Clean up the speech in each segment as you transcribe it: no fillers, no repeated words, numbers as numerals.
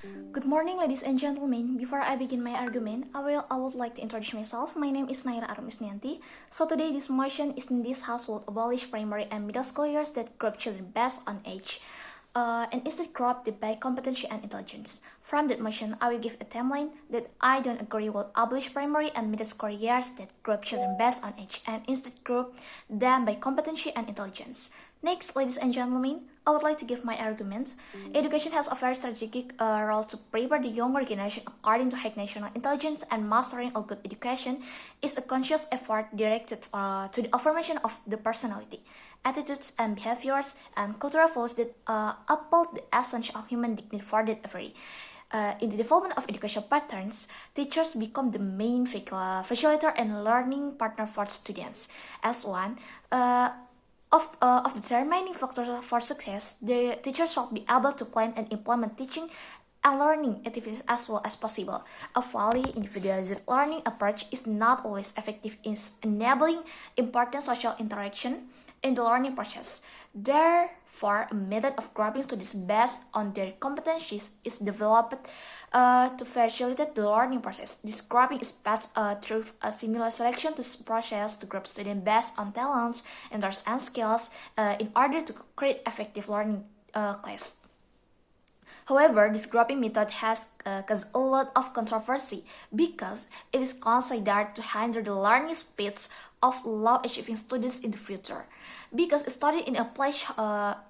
Good morning, ladies and gentlemen. Before I begin my argument, I would like to introduce myself. My name is Naiyira Arum Isnianti. So today, this motion is in this House will abolish primary and middle school years that group children based on age, and instead group them by competency and intelligence. From that motion, I will give a timeline that I don't agree will abolish primary and middle school years that group children based on age, and instead group them by competency and intelligence. Next, ladies and gentlemen, I would like to give my arguments. Education has a very strategic role to prepare the younger generation according to high national intelligence, and mastering a good education is a conscious effort directed to the affirmation of the personality, attitudes and behaviors, and cultural values that uphold the essence of human dignity for that every. In the development of educational patterns, teachers become the main facilitator and learning partner for students. As one of the determining factors for success, the teacher should be able to plan and implement teaching and learning activities as well as possible. A fully individualized learning approach is not always effective in enabling important social interaction in the learning process. Therefore, a method of grouping students based on their competencies is developed to facilitate the learning process. This grouping is passed through a similar selection to process to group students based on talents, interests, and skills in order to create effective learning class. However, this grouping method has caused a lot of controversy because it is considered to hinder the learning speeds of low-achieving students in the future. Because study in a place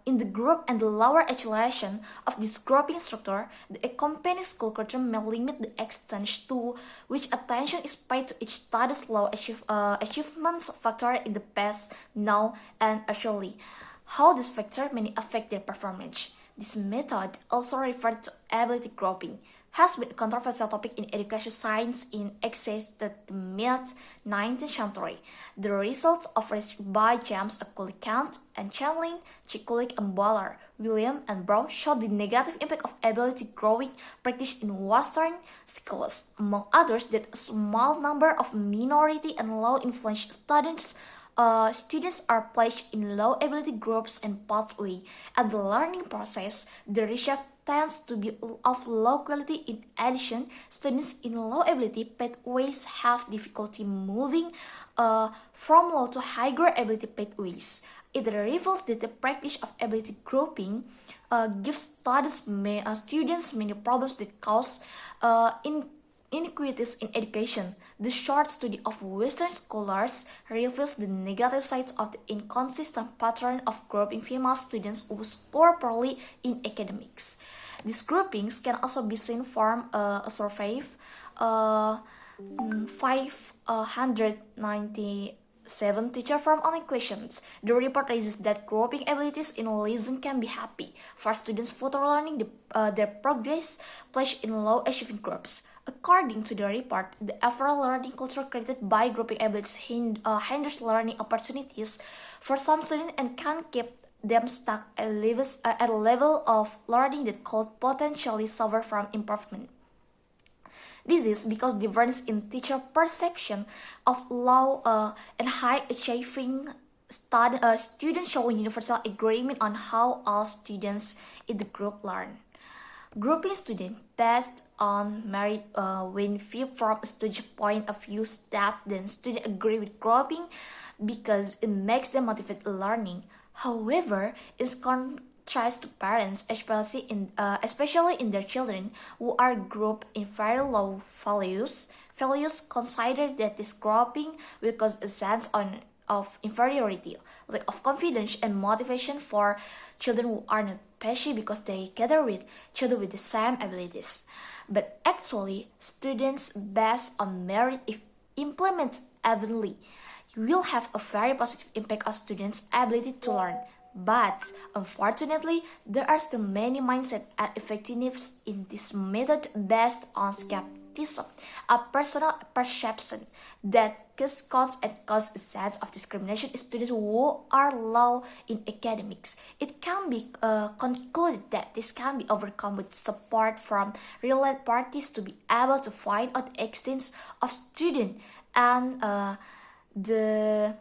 in the group and the lower acceleration of this grouping structure, the accompanying school culture may limit the extent to which attention is paid to each study's low achievements factor in the past, now, and actually. How this factor may affect their performance. This method, also referred to ability grouping, has been a controversial topic in education science in excess to the mid-19th century. The results of research by James Count and Chanlin, Chikulik and Waller, William and Brown showed the negative impact of ability growing practiced in Western schools. Among others, that a small number of minority and low-influence students are placed in low ability groups and pathway. At the learning process, the research tends to be of low quality. In addition, students in low ability pathways have difficulty moving from low to higher ability pathways. It reveals that the practice of ability grouping gives students many problems that cause inequities in education. The short study of Western scholars reveals the negative sides of the inconsistent pattern of grouping female students who score poorly in academics. These groupings can also be seen from a survey 597 teacher from online questions. The report raises that grouping abilities in listening can be happy for students further learning their progress placed in low achieving groups. According to the report, the overall learning culture created by grouping abilities hinders learning opportunities for some students and can keep them stuck at a level of learning that could potentially suffer from improvement. This is because difference in teacher perception of low and high achieving students show universal agreement on how all students in the group learn. Grouping students based on merit when viewed from a student point of view that then students agree with grouping because it makes them motivate learning. However, in contrast to parents, especially in their children who are grouped in very low values consider that this grouping will cause a sense of inferiority, lack of confidence, and motivation for children who are not patient because they gather with children with the same abilities. But actually, students based on merit, if implemented evenly, will have a very positive impact on students' ability to learn. But unfortunately, there are still many mindset and effectiveness in this method based on skepticism, a personal perception that causes a sense of discrimination in students who are low in academics. It can be concluded that this can be overcome with support from related parties to be able to find out the extent of student and the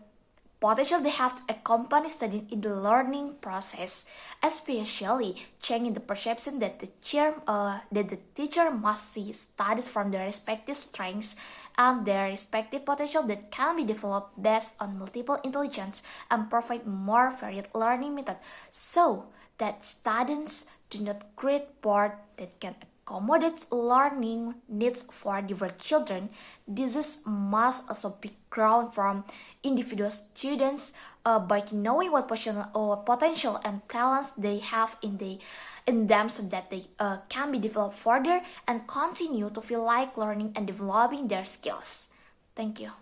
potential they have to accompany studying in the learning process, especially changing the perception that the teacher must see studies from their respective strengths and their respective potential that can be developed based on multiple intelligence and provide more varied learning method so that students do not create board that can accommodate learning needs for different children. This must also be ground from individual students by knowing what potential and talents they have in them so that they can be developed further and continue to feel like learning and developing their skills. Thank you.